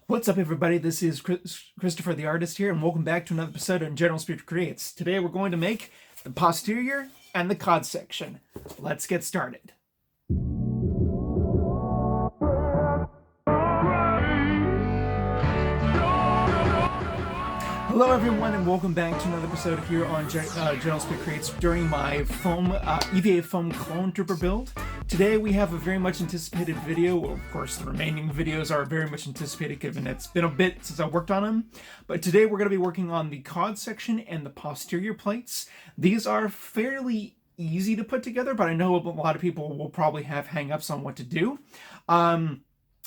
What's up, everybody? This is Christopher the Artist here, and welcome back to another episode of General Speaker Creates. Today we're going to make the posterior and the cod section. Let's get started. Hello everyone, and welcome back to another episode here on General Speaker Creates during my EVA foam clone trooper build. Today we have a very much anticipated video. Well, of course, the remaining videos are very much anticipated given it's been a bit since I worked on them. But today we're going to be working on the cod section and the posterior plates. These are fairly easy to put together, but I know a lot of people will probably have hang-ups on what to do.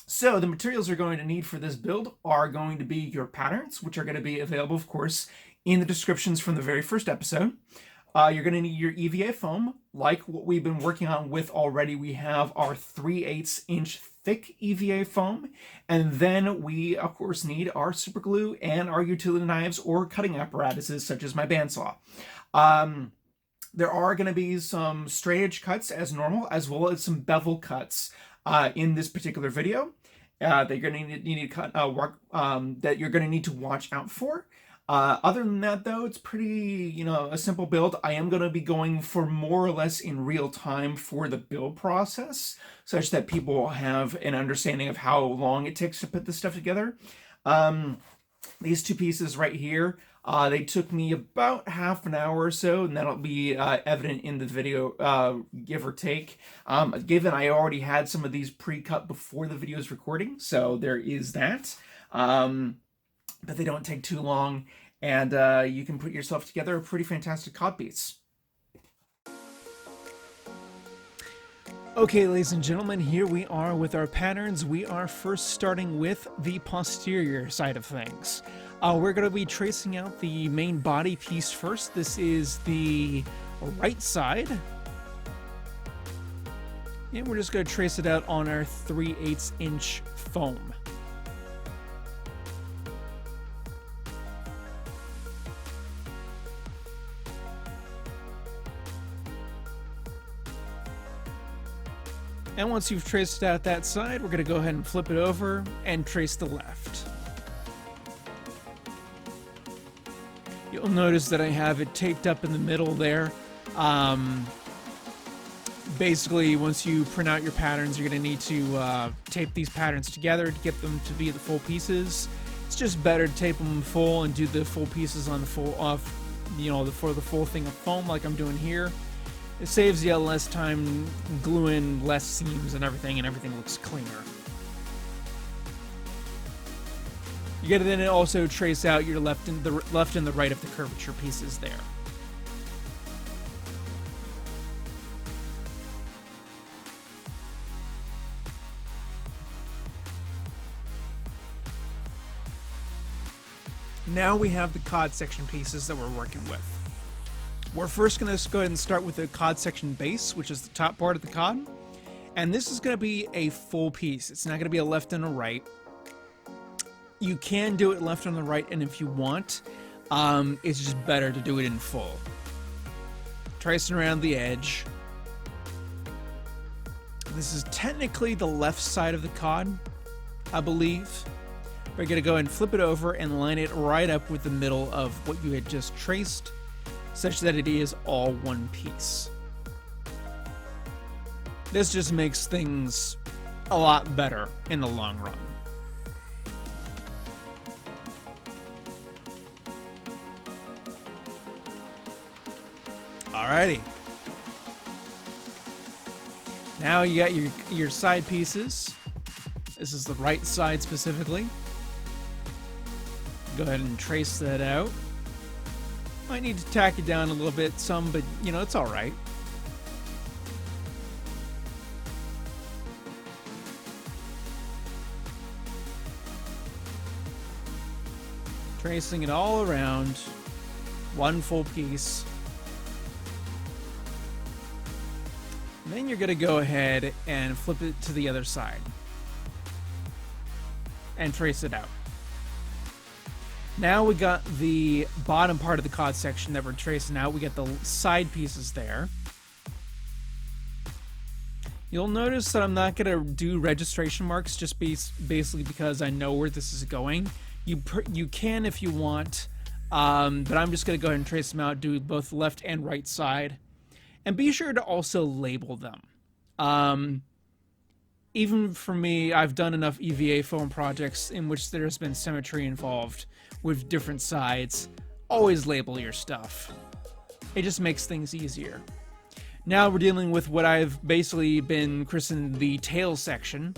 So the materials you're going to need for this build are going to be your patterns, which are going to be available, of course, in the descriptions from the very first episode. You're going to need your EVA foam, like what we've been working on with already. We have our 3/8 inch thick EVA foam, and then we, of course, need our super glue and our utility knives or cutting apparatuses, such as my bandsaw. There are going to be some straight edge cuts as normal, as well as some bevel cuts in this particular video that you're going to need to cut that you're going to need to watch out for. Other than that, though, it's pretty, a simple build. I am going to be going for more or less in real time for the build process, such that people will have an understanding of how long it takes to put this stuff together. These two pieces right here, they took me about half an hour or so, and that'll be evident in the video, give or take. Given I already had some of these pre-cut before the video's recording, so there is that. But they don't take too long, and you can put yourself together a pretty fantastic cod piece. Okay, ladies and gentlemen, here we are with our patterns. We are first starting with the posterior side of things. We're going to be tracing out the main body piece first. This is the right side. And we're just going to trace it out on our 3/8 inch foam. And once you've traced out that side, we're going to go ahead and flip it over and trace the left. You'll notice that I have it taped up in the middle there. Basically, once you print out your patterns, you're going to need to tape these patterns together to get them to be the full pieces. It's just better to tape them full and do the full pieces on the full for the full thing of foam like I'm doing here. It saves you less time gluing less seams and everything looks cleaner. You gotta then also trace out your left and the right of the curvature pieces there. Now we have the cod section pieces that we're working with. We're first going to go ahead and start with the cod section base, which is the top part of the cod. And this is going to be a full piece. It's not going to be a left and a right. You can do it left and the right, and if you want, it's just better to do it in full. Tracing around the edge. This is technically the left side of the cod, I believe. We're going to go ahead and flip it over and line it right up with the middle of what you had just traced, such that it is all one piece. This just makes things a lot better in the long run. Alrighty. Now you got your side pieces. This is the right side specifically. Go ahead and trace that out. Might need to tack it down a little bit, but it's all right. Tracing it all around, one full piece. And then you're going to go ahead and flip it to the other side and trace it out. Now we got the bottom part of the cod section that we're tracing out. We got the side pieces there. You'll notice that I'm not going to do registration marks just basically because I know where this is going. You can if you want, but I'm just going to go ahead and trace them out, do both left and right side. And be sure to also label them. Even for me, I've done enough EVA foam projects in which there's been symmetry involved with different sides. Always label your stuff. It just makes things easier. Now we're dealing with what I've basically been christened the tail section.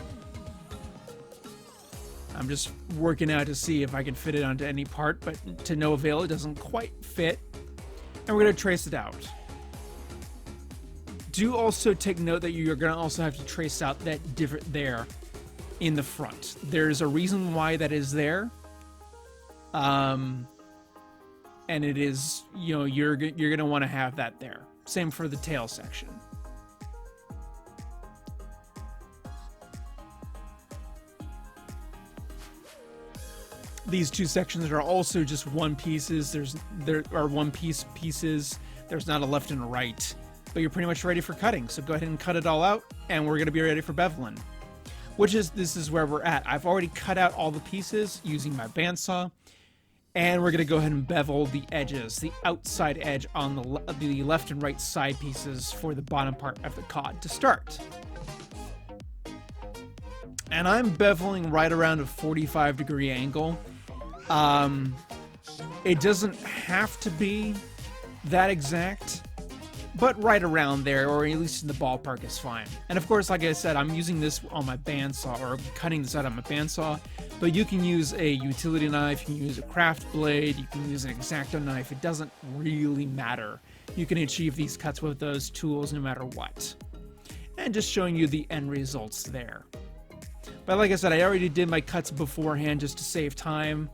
I'm just working out to see if I can fit it onto any part, but to no avail, it doesn't quite fit. And we're going to trace it out. Do also take note that you're going to also have to trace out that divot there in the front. There's a reason why that is there. And it is, you know, you're going to want to have that there. Same for the tail section. These two sections are also just one pieces. There are one piece pieces. There's not a left and a right. But you're pretty much ready for cutting, so go ahead and cut it all out, and we're going to be ready for beveling. This is where we're at. I've already cut out all the pieces using my bandsaw, and we're going to go ahead and bevel the edges, the outside edge on the left and right side pieces for the bottom part of the cod to start. And I'm beveling right around a 45-degree angle. It doesn't have to be that exact, but right around there, or at least in the ballpark, is fine. And of course, like I said, I'm using this on my bandsaw, or cutting this out on my bandsaw, but you can use a utility knife, you can use a craft blade, you can use an X-Acto knife. It doesn't really matter. You can achieve these cuts with those tools no matter what. And just showing you the end results there. But like I said, I already did my cuts beforehand just to save time.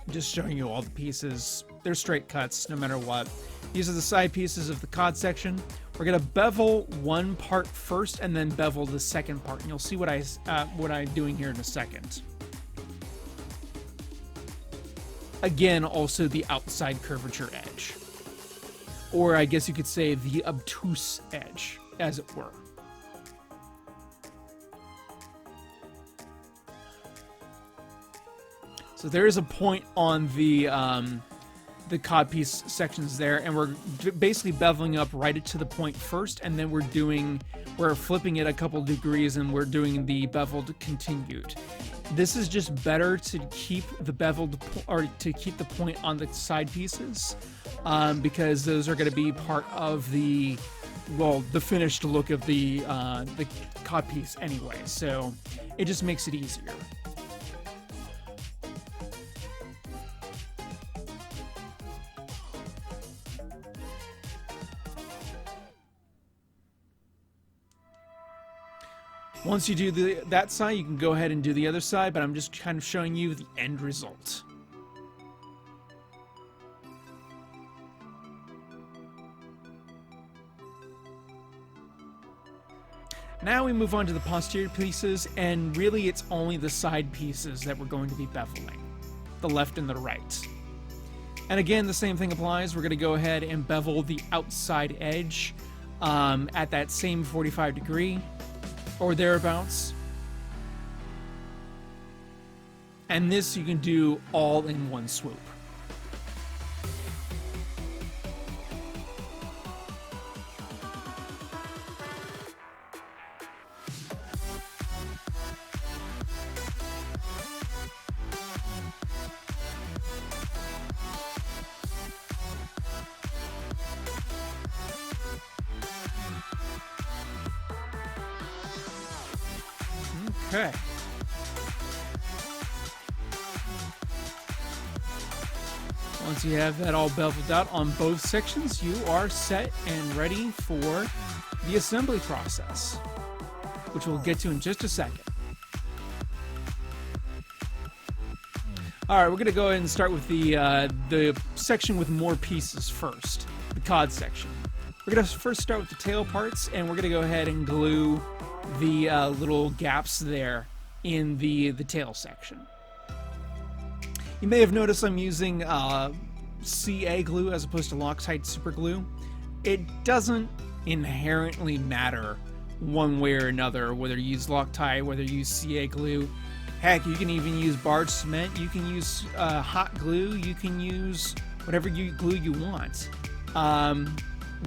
Just showing you all the pieces. They're straight cuts no matter what. These are the side pieces of the cod section. We're gonna bevel one part first and then bevel the second part, and you'll see what I'm doing here in a second. Again, also the outside curvature edge, or I guess you could say the obtuse edge, as it were. So there is a point on the cod piece sections there, and we're basically beveling up right to the point first, and then we're flipping it a couple degrees, and we're doing the beveled continued. This is just better to keep the beveled, or to keep the point on the side pieces, because those are going to be part of the finished look of the cod piece anyway. So it just makes it easier. Once you do that side, you can go ahead and do the other side, but I'm just kind of showing you the end result. Now we move on to the posterior pieces, and really it's only the side pieces that we're going to be beveling, the left and the right. And again, the same thing applies. We're going to go ahead and bevel the outside edge at that same 45 degree. Or thereabouts. And this you can do all in one swoop. Okay. Once you have that all beveled out on both sections, you are set and ready for the assembly process, which we'll get to in just a second. All right, we're going to go ahead and start with the section with more pieces first, the cod section. We're going to first start with the tail parts, and we're going to go ahead and glue the little gaps there in the tail section. You may have noticed I'm using CA glue as opposed to Loctite super glue. It doesn't inherently matter one way or another, whether you use Loctite, whether you use CA glue. Heck, you can even use barge cement, you can use hot glue, you can use whatever glue you want.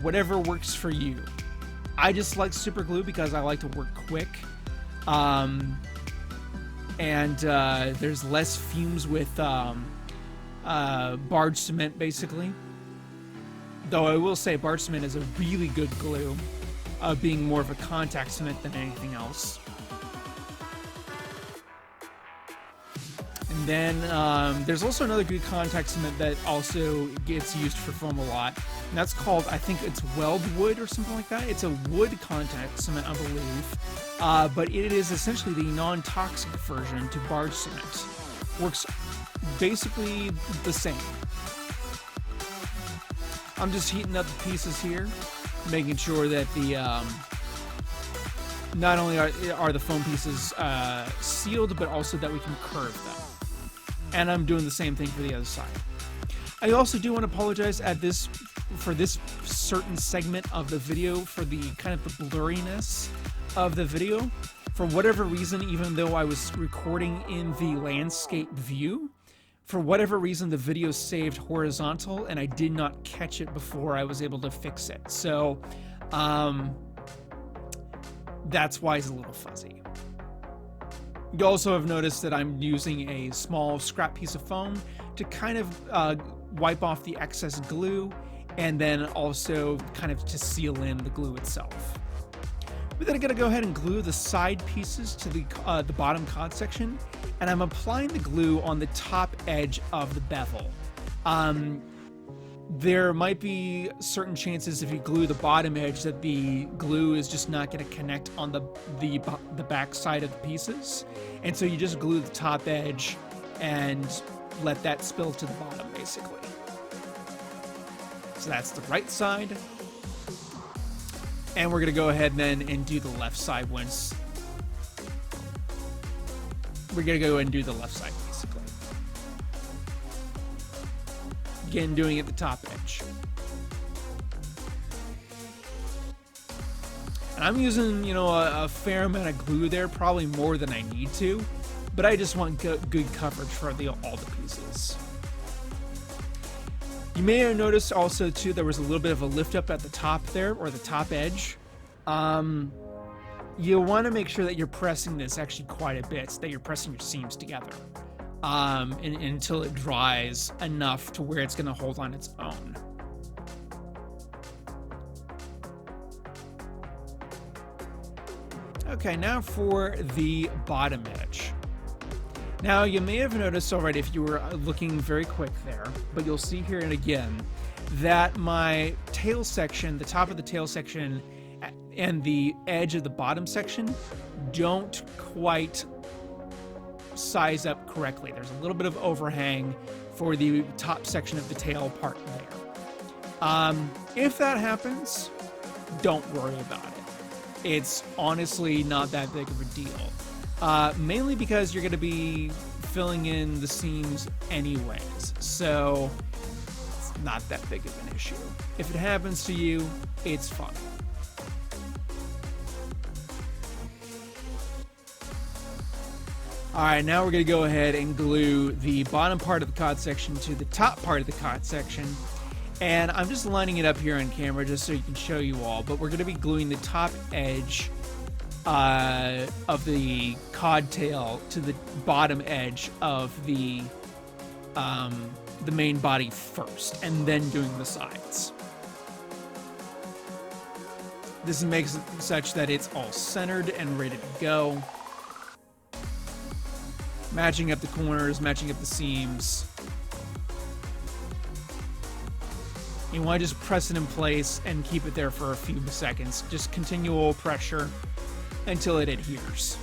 Whatever works for you. I just like super glue because I like to work quick. And there's less fumes with barge cement, basically. Though I will say barge cement is a really good glue, being more of a contact cement than anything else. And then there's also another good contact cement that also gets used for foam a lot, and that's called, I think it's Weldwood or something like that. It's a wood contact cement, I believe, but it is essentially the non-toxic version to barge cement. Works basically the same. I'm just heating up the pieces here, making sure that the not only are the foam pieces sealed, but also that we can curve them. And I'm doing the same thing for the other side. I also do want to apologize for this certain segment of the video for the kind of the blurriness of the video. For whatever reason, even though I was recording in the landscape view, for whatever reason the video saved horizontal and I did not catch it before I was able to fix it. So that's why it's a little fuzzy. You also have noticed that I'm using a small scrap piece of foam to kind of wipe off the excess glue, and then also kind of to seal in the glue itself. We're then going to go ahead and glue the side pieces to the bottom cod section, and I'm applying the glue on the top edge of the bevel. There might be certain chances if you glue the bottom edge that the glue is just not going to connect on the back side of the pieces, and so you just glue the top edge and let that spill to the bottom, basically. So that's the right side, and we're going to go ahead then and do the left side once. We're going to go ahead and do the left side, basically. Again, doing it at the top edge. And I'm using, a fair amount of glue there, probably more than I need to, but I just want good coverage for all the pieces. You may have noticed also too there was a little bit of a lift up at the top there, or the top edge. You want to make sure that you're pressing this actually quite a bit, so that you're pressing your seams together. Until it dries enough to where it's going to hold on its own. Okay, now for the bottom edge. Now, you may have noticed already if you were looking very quick there, but you'll see here and again that my tail section, the top of the tail section, and the edge of the bottom section don't quite size up correctly. There's a little bit of overhang for the top section of the tail part there. If that happens, don't worry about it. It's honestly not that big of a deal. Mainly because you're going to be filling in the seams anyways, so it's not that big of an issue. If it happens to you, it's fine. Alright, now we're going to go ahead and glue the bottom part of the cod section to the top part of the cod section. And I'm just lining it up here on camera just so you can show you all, but we're going to be gluing the top edge of the cod tail to the bottom edge of the main body first, and then doing the sides. This makes it such that it's all centered and ready to go. Matching up the corners, matching up the seams. You want to just press it in place and keep it there for a few seconds. Just continual pressure until it adheres.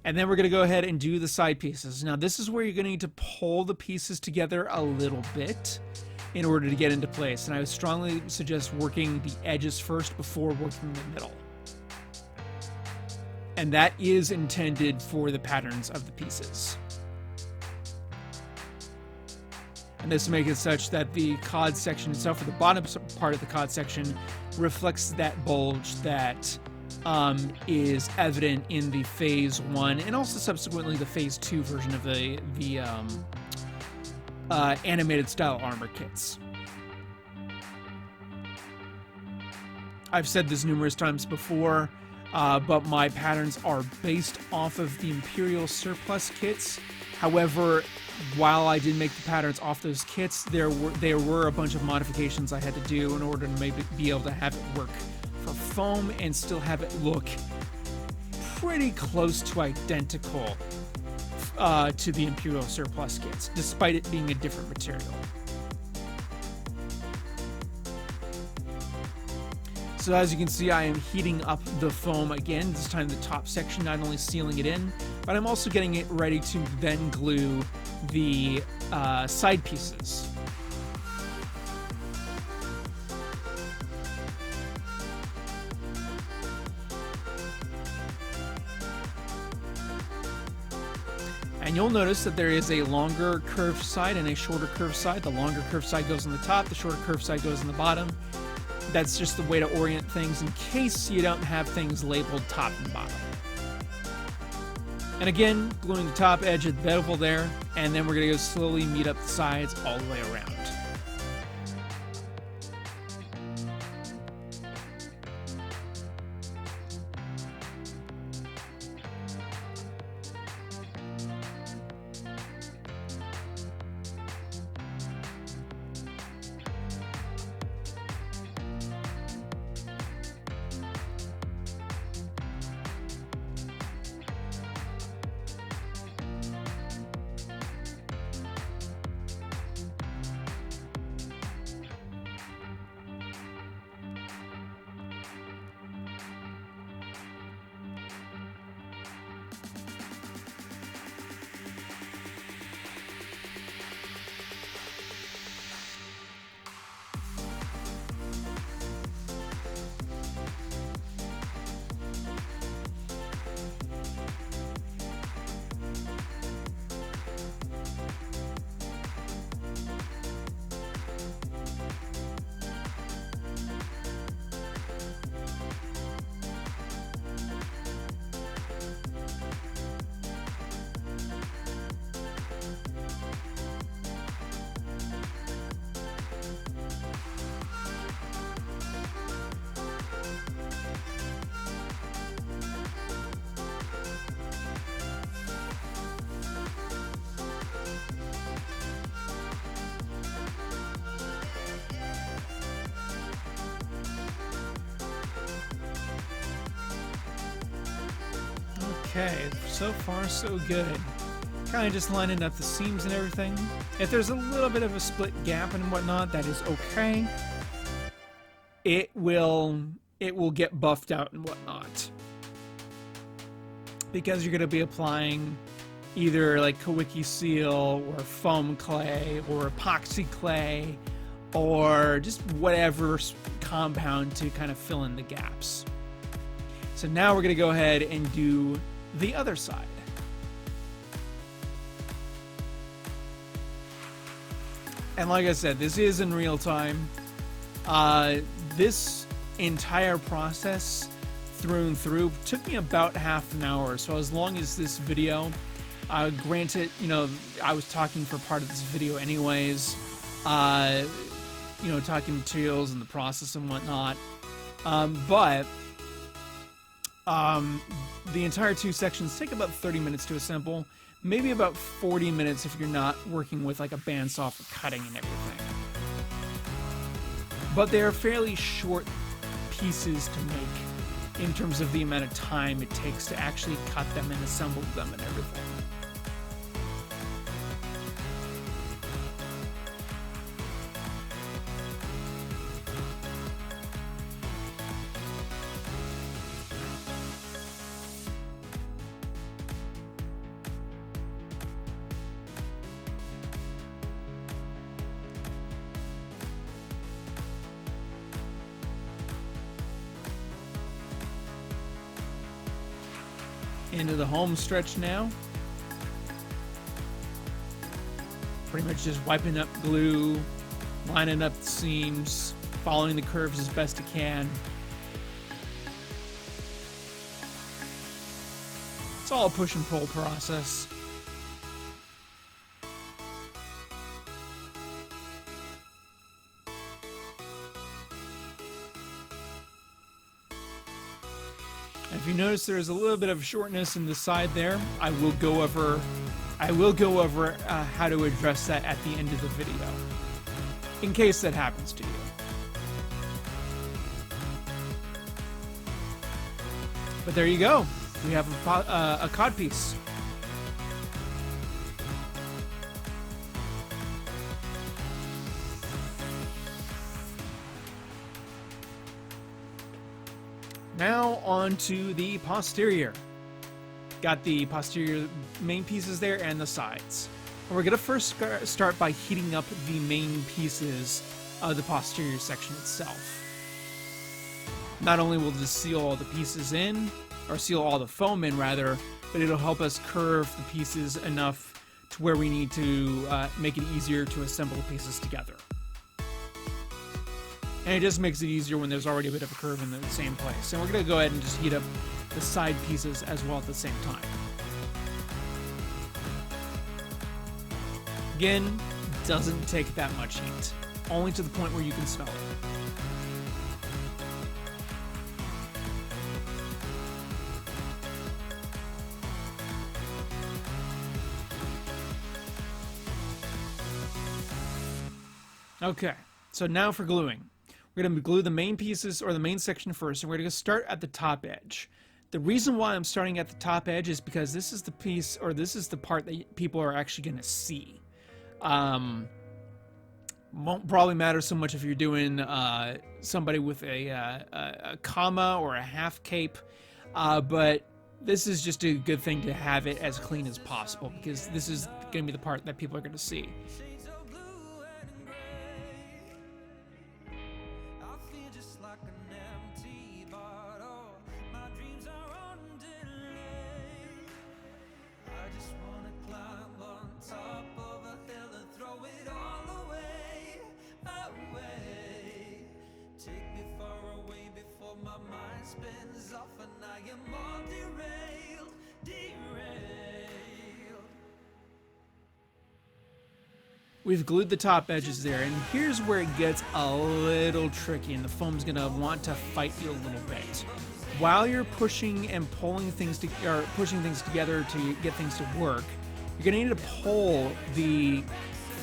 And then we're going to go ahead and do the side pieces. Now this is where you're going to need to pull the pieces together a little bit in order to get into place. And I would strongly suggest working the edges first before working the middle. And that is intended for the patterns of the pieces. And this will make it such that the Cod section itself, or the bottom part of the Cod section, reflects that bulge that is evident in the Phase 1 and also subsequently the Phase 2 version of the animated style armor kits. I've said this numerous times before, but my patterns are based off of the Imperial Surplus kits. However, while I did make the patterns off those kits, there were a bunch of modifications I had to do in order to maybe be able to have it work for foam and still have it look pretty close to identical to the Imperial Surplus kits, despite it being a different material. So as you can see, I am heating up the foam again, this time the top section, not only sealing it in, but I'm also getting it ready to then glue the side pieces. And you'll notice that there is a longer curved side and a shorter curved side. The longer curved side goes on the top, the shorter curved side goes on the bottom. That's just the way to orient things in case you don't have things labeled top and bottom. And again, gluing the top edge of the bevel there, and then we're going to go slowly meet up the sides all the way around. Okay, so far so good. Kind of just lining up the seams and everything. If there's a little bit of a split gap and whatnot, that is okay. It will get buffed out and whatnot. Because you're going to be applying either like Kawiki seal or foam clay or epoxy clay or just whatever compound to kind of fill in the gaps. So now we're going to go ahead and do the other side. And like I said, this is in real time. This entire process through and through took me about half an hour. So as long as this video, granted, you know, I was talking for part of this video anyways, you know, talking materials and the process and whatnot. But the entire two sections take about 30 minutes to assemble, maybe about 40 minutes if you're not working with like a bandsaw for cutting and everything. But they are fairly short pieces to make in terms of the amount of time it takes to actually cut them and assemble them and everything. Into the home stretch now. Pretty much just wiping up glue, lining up the seams, following the curves as best I can. It's all a push and pull process. If you notice there's a little bit of shortness in the side there, I will go over how to address that at the end of the video, in case that happens to you. But there you go. We have a cod piece. Now on to the posterior. Got the posterior main pieces there and the sides. And we're going to first start by heating up the main pieces of the posterior section itself. Not only will this seal all the pieces in, or seal all the foam in rather, but it'll help us curve the pieces enough to where we need to make it easier to assemble the pieces together. And it just makes it easier when there's already a bit of a curve in the same place. And we're going to go ahead and just heat up the side pieces as well at the same time. Again, doesn't take that much heat, only to the point where you can smell it. Okay, so now for gluing. We're going to glue the main pieces, or the main section first, and we're going to start at the top edge. The reason why I'm starting at the top edge is because this is the piece, or this is the part that people are actually going to see. Won't probably matter so much if you're doing somebody with a comma or a half cape, but this is just a good thing to have it as clean as possible, because this is going to be the part that people are going to see. We've glued the top edges there, and here's where it gets a little tricky, and the foam's gonna want to fight you a little bit. While you're pushing and pulling things pushing things together to get things to work, you're gonna need to pull the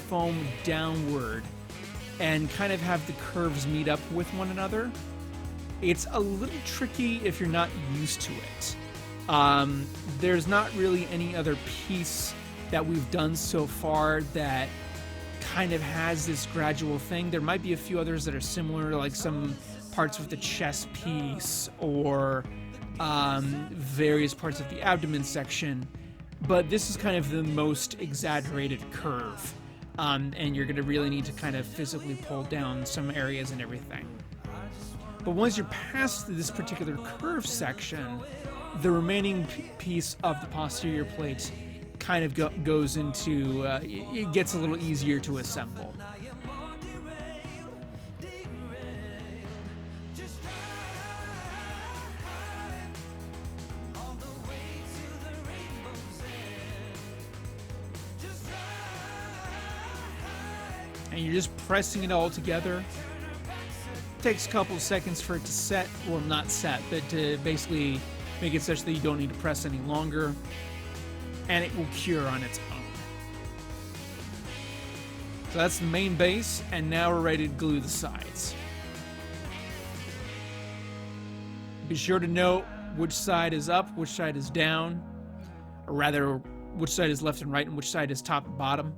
foam downward and kind of have the curves meet up with one another. It's a little tricky if you're not used to it. There's not really any other piece that we've done so far that kind of has this gradual thing. There might be a few others that are similar, like some parts with the chest piece or various parts of the abdomen section, but this is kind of the most exaggerated curve, and you're going to really need to kind of physically pull down some areas and everything. But once you're past this particular curve section, the remaining piece of the posterior plate kind of goes into, it gets a little easier to assemble. And you're just pressing it all together. It takes a couple of seconds for it to set, well, not set, but to basically make it such that you don't need to press any longer, and it will cure on its own. So that's the main base, and now we're ready to glue the sides. Be sure to note which side is up, which side is down, or rather, which side is left and right, and which side is top and bottom.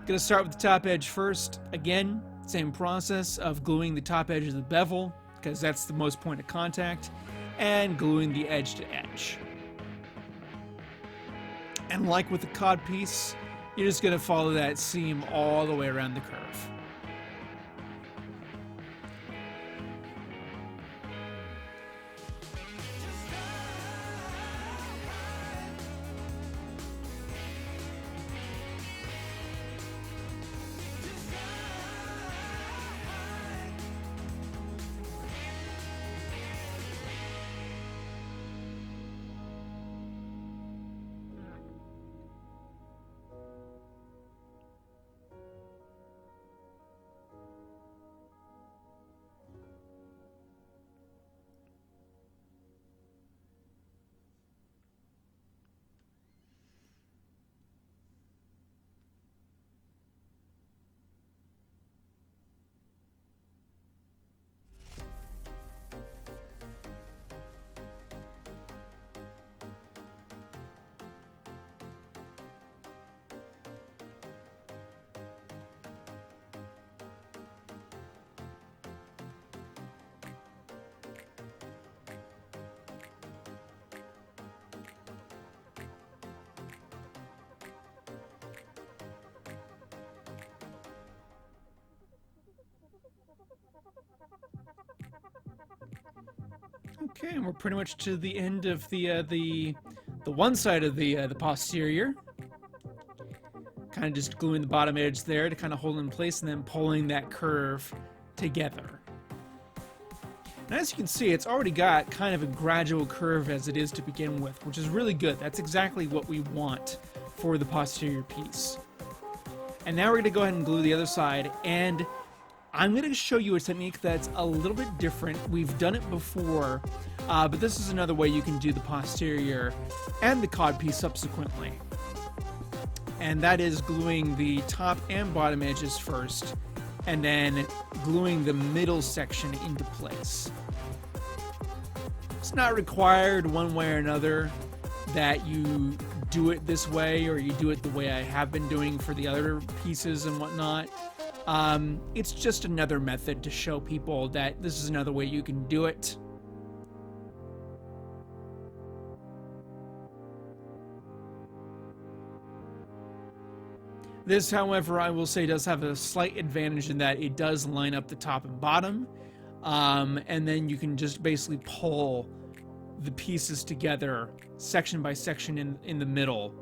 Gonna start with the top edge first. Again, same process of gluing the top edge of the bevel, because that's the most point of contact, and gluing the edge to edge. And like with the cod piece, you're just gonna follow that seam all the way around the curve. Okay, and we're pretty much to the end of the one side of the posterior. Kind of just gluing the bottom edge there to kind of hold in place, and then pulling that curve together. And as you can see, it's already got kind of a gradual curve as it is to begin with, which is really good. That's exactly what we want for the posterior piece. And now we're going to go ahead and glue the other side, and I'm going to show you a technique that's a little bit different. We've done it before, but this is another way you can do the posterior and the cod piece subsequently. And that is gluing the top and bottom edges first, and then gluing the middle section into place. It's not required one way or another that you do it this way or you do it the way I have been doing for the other pieces and whatnot. It's just another method to show people that this is another way you can do it. This, however, I will say does have a slight advantage in that it does line up the top and bottom, and then you can just basically pull the pieces together section by section in the middle,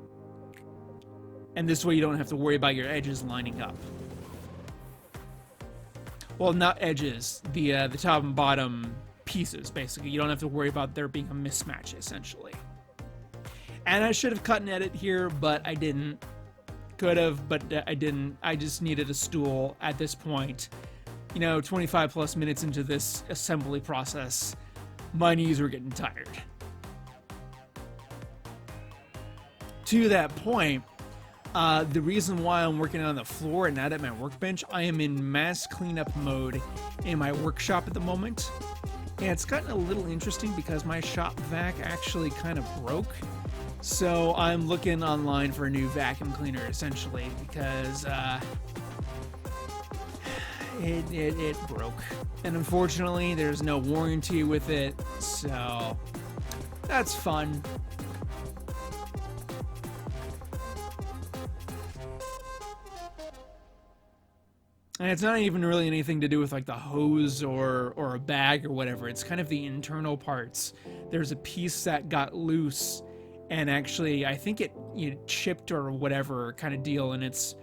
and this way you don't have to worry about your edges lining up. Well, not edges, the top and bottom pieces, basically. You don't have to worry about there being a mismatch, essentially. And I should have cut and edit here, but I didn't. Could have, but I didn't. I just needed a stool at this point. You know, 25 plus minutes into this assembly process, my knees were getting tired. To that point, the reason why I'm working on the floor and not at my workbench, I am in mass cleanup mode in my workshop at the moment. And it's gotten a little interesting because my shop vac actually kind of broke. So I'm looking online for a new vacuum cleaner, essentially, because it broke. And unfortunately, there's no warranty with it, so that's fun. And it's not even really anything to do with like the hose or a bag or whatever. It's kind of the internal parts. There's a piece that got loose, and actually I think it chipped or whatever kind of deal, and it's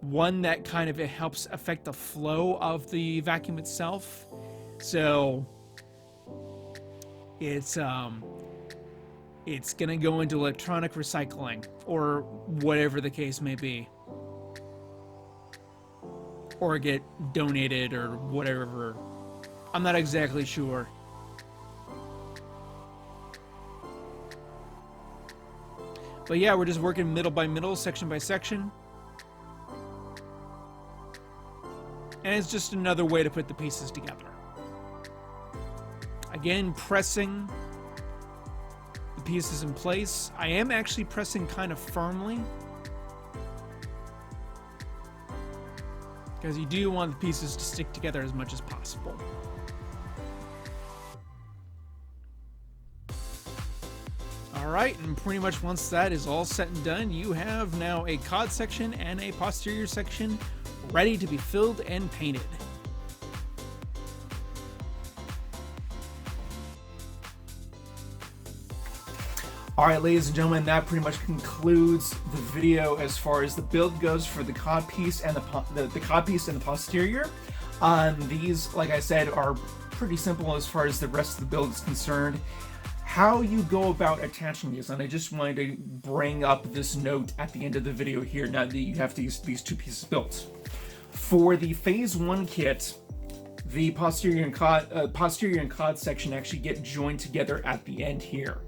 one that kind of it helps affect the flow of the vacuum itself. So it's gonna go into electronic recycling or whatever the case may be, or get donated or whatever. I'm not exactly sure. But yeah, we're just working middle by middle, section by section. And it's just another way to put the pieces together. Again, pressing the pieces in place. I am actually pressing kind of firmly, because you do want the pieces to stick together as much as possible. Alright, and pretty much once that is all set and done, you have now a cod section and a posterior section ready to be filled and painted. Alright, ladies and gentlemen, that pretty much concludes the video as far as the build goes for the cod piece and the cod piece and the posterior. These, like I said, are pretty simple as far as the rest of the build is concerned. How you go about attaching these, and I just wanted to bring up this note at the end of the video here now that you have these two pieces built. For the Phase 1 kit, the posterior and cod section actually get joined together at the end here.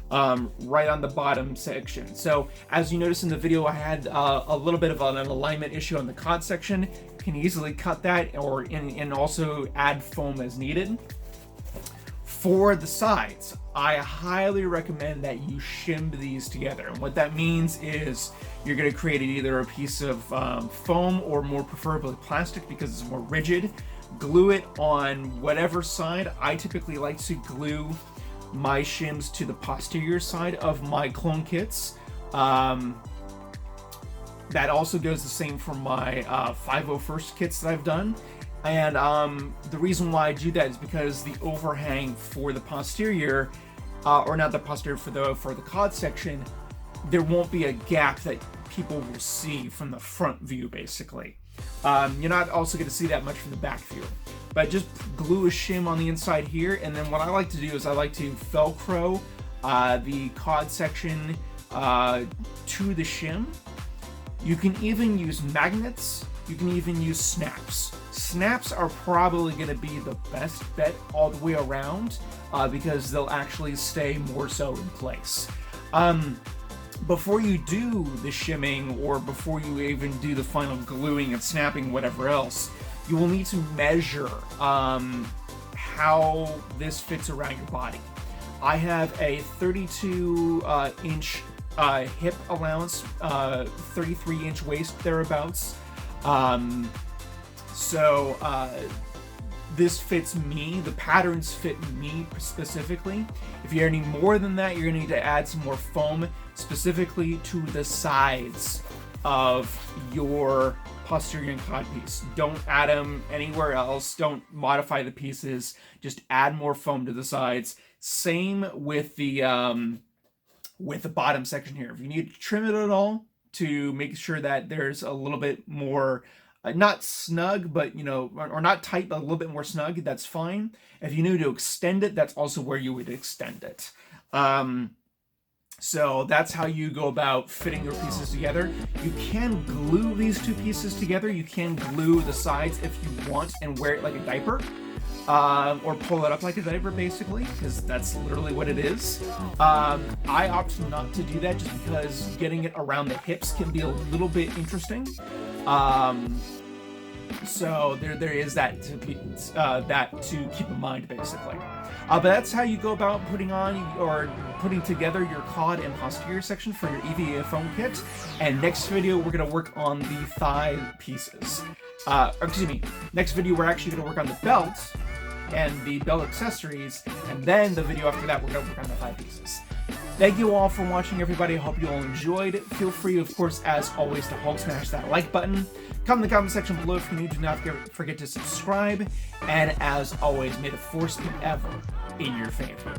Right on the bottom section. So as you notice in the video, I had a little bit of an alignment issue on the cod section. You can easily cut that and also add foam as needed. For the sides, I highly recommend that you shim these together. And what that means is you're going to create either a piece of foam or more preferably plastic because it's more rigid. Glue it on whatever side. I typically like to glue my shims to the posterior side of my clone kits. That also goes the same for my 501st kits that I've done. And the reason why I do that is because the overhang for the posterior, or not the posterior, for the cod section, there won't be a gap that people will see from the front view, basically. You're not also going to see that much from the back view. But just glue a shim on the inside here, and then what I like to do is I like to Velcro the cod section to the shim. You can even use magnets. You can even use snaps. Snaps are probably going to be the best bet all the way around because they'll actually stay more so in place. Before you do the shimming, or before you even do the final gluing and snapping, whatever else, you will need to measure how this fits around your body. I have a 32-inch hip allowance, 33-inch waist thereabouts. This fits me. The patterns fit me specifically. If you're any more than that, you're going to need to add some more foam specifically to the sides of your posterior and cod piece. Don't add them anywhere else. Don't modify the pieces. Just add more foam to the sides. Same with the bottom section here. If you need to trim it at all to make sure that there's a little bit more, not snug, but, you know, or not tight, but a little bit more snug, that's fine. If you need to extend it, that's also where you would extend it. So that's how you go about fitting your pieces together. You can glue these two pieces together. You can glue the sides if you want and wear it like a diaper. Or pull it up like a diaper, basically, because that's literally what it is. I opt not to do that just because getting it around the hips can be a little bit interesting. So there is that to keep in mind, basically. But that's how you go about putting together your cod and posterior section for your EVA foam kit. And next video, we're going to work on the thigh pieces. Next video, we're actually going to work on the belt and the belt accessories, and then the video after that, we're going to work on the thigh pieces. Thank you all for watching, everybody. I hope you all enjoyed. Feel free, of course, as always, to Hulk smash that like button. Comment in the comment section below if you're new. Do not forget to subscribe. And as always, may the force be ever in your favor.